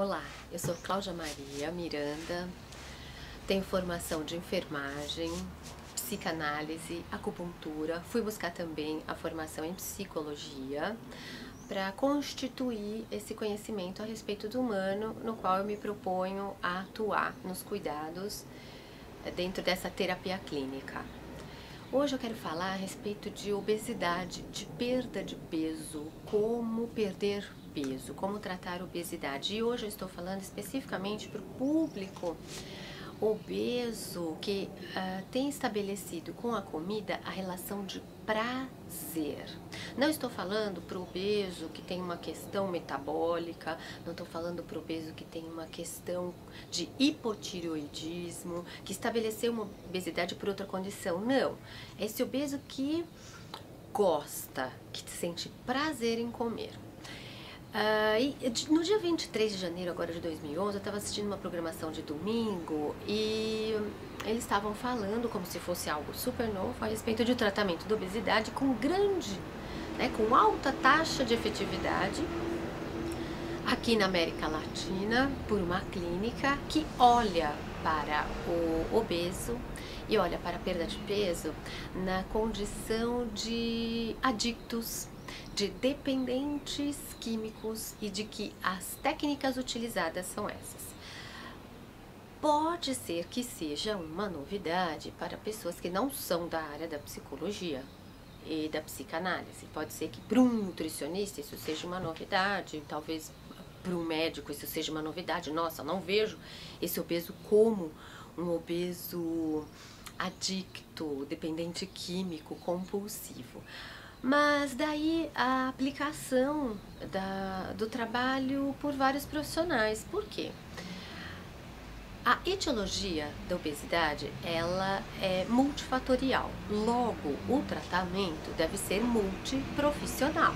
Olá, eu sou Cláudia Maria Miranda, tenho formação de enfermagem, psicanálise, acupuntura, fui buscar também a formação em psicologia para constituir esse conhecimento a respeito do humano, no qual eu me proponho a atuar nos cuidados dentro dessa terapia clínica. Hoje eu quero falar a respeito de obesidade, de perda de peso, como perder peso, como tratar a obesidade. E hoje eu estou falando especificamente para o público obeso que tem estabelecido com a comida a relação de prazer. Não estou falando para o obeso que tem uma questão metabólica, não estou falando para o obeso que tem uma questão de hipotireoidismo, que estabeleceu uma obesidade por outra condição. Não, é esse obeso que gosta, que sente prazer em comer. No dia 23 de janeiro agora de 2011, eu estava assistindo uma programação de domingo e eles estavam falando como se fosse algo super novo a respeito de tratamento da obesidade com com alta taxa de efetividade aqui na América Latina por uma clínica que olha para o obeso e olha para a perda de peso na condição de adictos, de dependentes químicos e de que as técnicas utilizadas são essas. Pode ser que seja uma novidade para pessoas que não são da área da psicologia e da psicanálise. Pode ser que para um nutricionista isso seja uma novidade, talvez para um médico isso seja uma novidade. Nossa, não vejo esse obeso como um obeso adicto, dependente químico, compulsivo. Mas daí a aplicação do trabalho por vários profissionais. Por quê? A etiologia da obesidade, ela é multifatorial. Logo, o tratamento deve ser multiprofissional.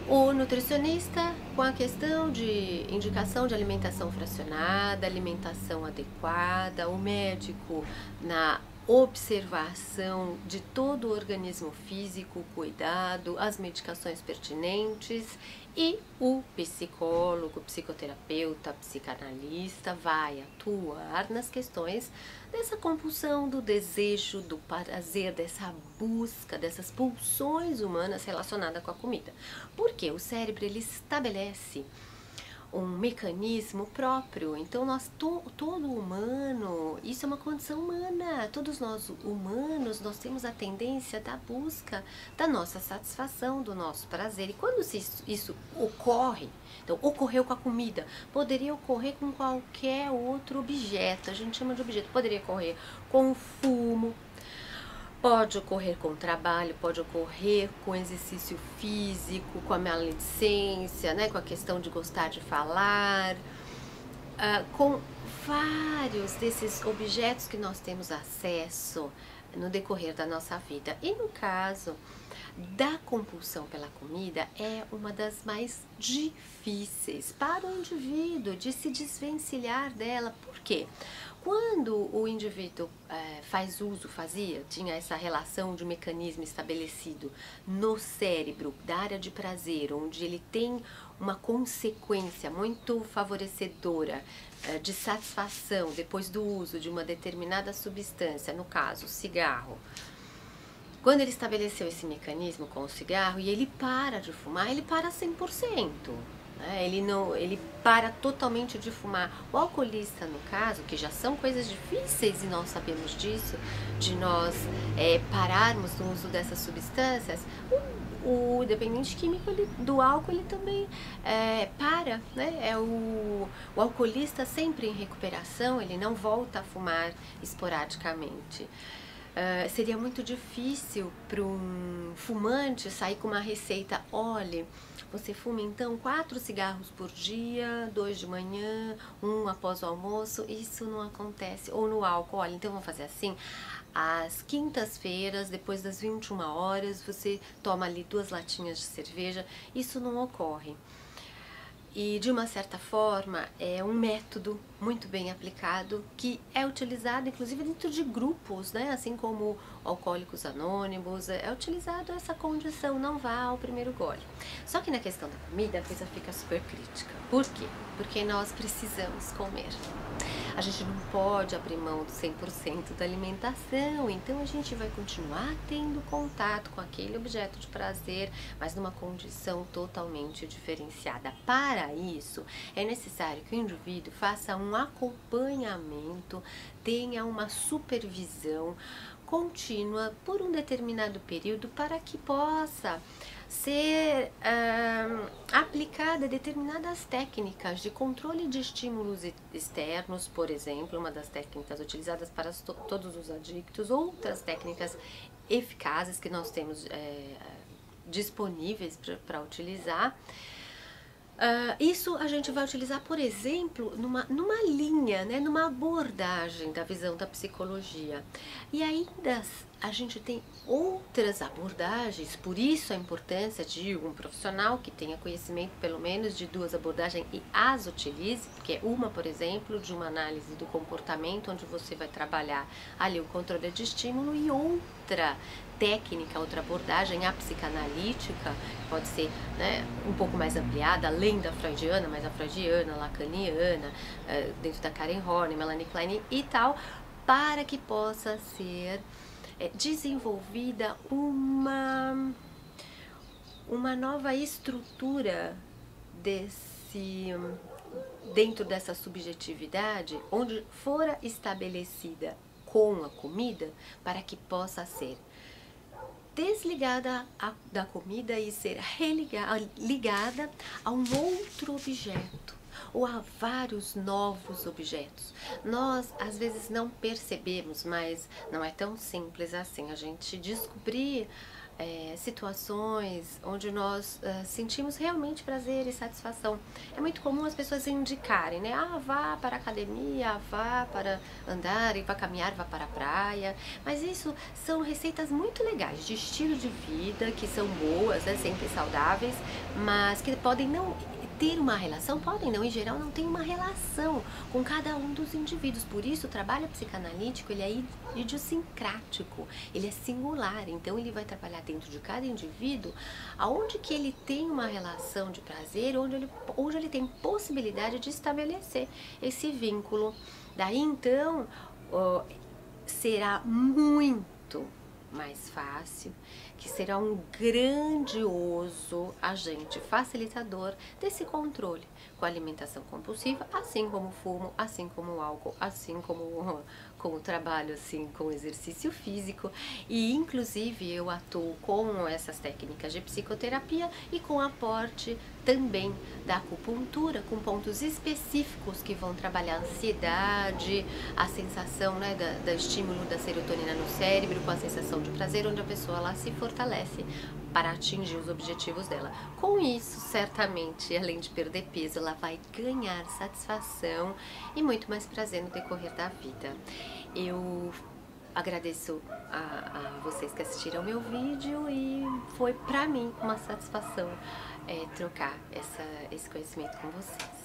O nutricionista com a questão de indicação de alimentação fracionada, alimentação adequada, o médico na observação de todo o organismo físico, cuidado, as medicações pertinentes e o psicólogo, psicoterapeuta, psicanalista vai atuar nas questões dessa compulsão, do desejo, do prazer, dessa busca, dessas pulsões humanas relacionadas com a comida. Porque o cérebro ele estabelece um mecanismo próprio, então todo humano, isso é uma condição humana, todos nós humanos, nós temos a tendência da busca da nossa satisfação, do nosso prazer, e quando isso ocorre, então ocorreu com a comida, poderia ocorrer com qualquer outro objeto, a gente chama de objeto, poderia ocorrer com o fumo, pode ocorrer com o trabalho, pode ocorrer com exercício físico, com a maledicência, com a questão de gostar de falar, com vários desses objetos que nós temos acesso no decorrer da nossa vida. E no caso da compulsão pela comida, é uma das mais difíceis para o indivíduo de se desvencilhar dela. Por quê? Quando o indivíduo tinha essa relação de mecanismo estabelecido no cérebro da área de prazer, onde ele tem uma consequência muito favorecedora de satisfação depois do uso de uma determinada substância, no caso, cigarro. Quando ele estabeleceu esse mecanismo com o cigarro e ele para de fumar, ele para 100%. Ele para totalmente de fumar. O alcoolista, no caso, que já são coisas difíceis e nós sabemos disso, de nós pararmos do uso dessas substâncias, o dependente químico do álcool ele também para, o alcoolista sempre em recuperação, ele não volta a fumar esporadicamente. Seria muito difícil para um fumante sair com uma receita: olhe, você fuma então 4 cigarros por dia, 2 de manhã, 1 após o almoço. Isso não acontece. Ou no álcool: olha, então vamos fazer assim, às quintas-feiras, depois das 21 horas, você toma ali 2 latinhas de cerveja. Isso não ocorre. E de uma certa forma é um método muito bem aplicado que é utilizado inclusive dentro de grupos, né? Assim como Alcoólicos Anônimos, é utilizado essa condição, não vá ao primeiro gole. Só que na questão da comida a coisa fica super crítica. Por quê? Porque nós precisamos comer. A gente não pode abrir mão do 100% da alimentação, então a gente vai continuar tendo contato com aquele objeto de prazer, mas numa condição totalmente diferenciada. Para isso, é necessário que o indivíduo faça um acompanhamento, tenha uma supervisão contínua por um determinado período para que possa ser aplicada determinadas técnicas de controle de estímulos externos, por exemplo, uma das técnicas utilizadas para todos os adictos, outras técnicas eficazes que nós temos disponíveis para utilizar. Isso a gente vai utilizar, por exemplo, numa linha, né, numa abordagem da visão da psicologia. E ainda a gente tem outras abordagens, por isso a importância de um profissional que tenha conhecimento pelo menos de duas abordagens e as utilize, porque uma, por exemplo, de uma análise do comportamento, onde você vai trabalhar ali o controle de estímulo, e outra técnica, outra abordagem, a psicanalítica, pode ser, né, um pouco mais ampliada, além da freudiana, mas a freudiana, lacaniana, dentro da Karen Horney, Melanie Klein e tal, para que possa ser desenvolvida uma nova estrutura dentro dessa subjetividade, onde fora estabelecida com a comida, para que possa ser desligada da comida e ser ligada a um outro objeto ou a vários novos objetos. Nós às vezes não percebemos, mas não é tão simples assim a gente descobrir situações onde nós sentimos realmente prazer e satisfação. É muito comum as pessoas indicarem, né? Vá para a academia, vá para andar, vá caminhar, vá para a praia. Mas isso são receitas muito legais de estilo de vida, que são boas, né? Sempre saudáveis, mas que podem não ter uma relação, podem não, em geral não tem uma relação com cada um dos indivíduos. Por isso o trabalho psicanalítico ele é idiosincrático, ele é singular, então ele vai trabalhar dentro de cada indivíduo aonde que ele tem uma relação de prazer, onde ele tem possibilidade de estabelecer esse vínculo. Daí então será muito mais fácil, que será um grandioso agente facilitador desse controle com a alimentação compulsiva, assim como o fumo, assim como o álcool, assim como o trabalho, assim, com o exercício físico. E inclusive eu atuo com essas técnicas de psicoterapia e com aporte também da acupuntura, com pontos específicos que vão trabalhar a ansiedade, a sensação, né, da estímulo da serotonina no cérebro, com a sensação de prazer, onde a pessoa ela se fortalece para atingir os objetivos dela. Com isso, certamente, além de perder peso, ela vai ganhar satisfação e muito mais prazer no decorrer da vida. Eu agradeço a vocês que assistiram ao meu vídeo e foi para mim uma satisfação trocar esse conhecimento com vocês.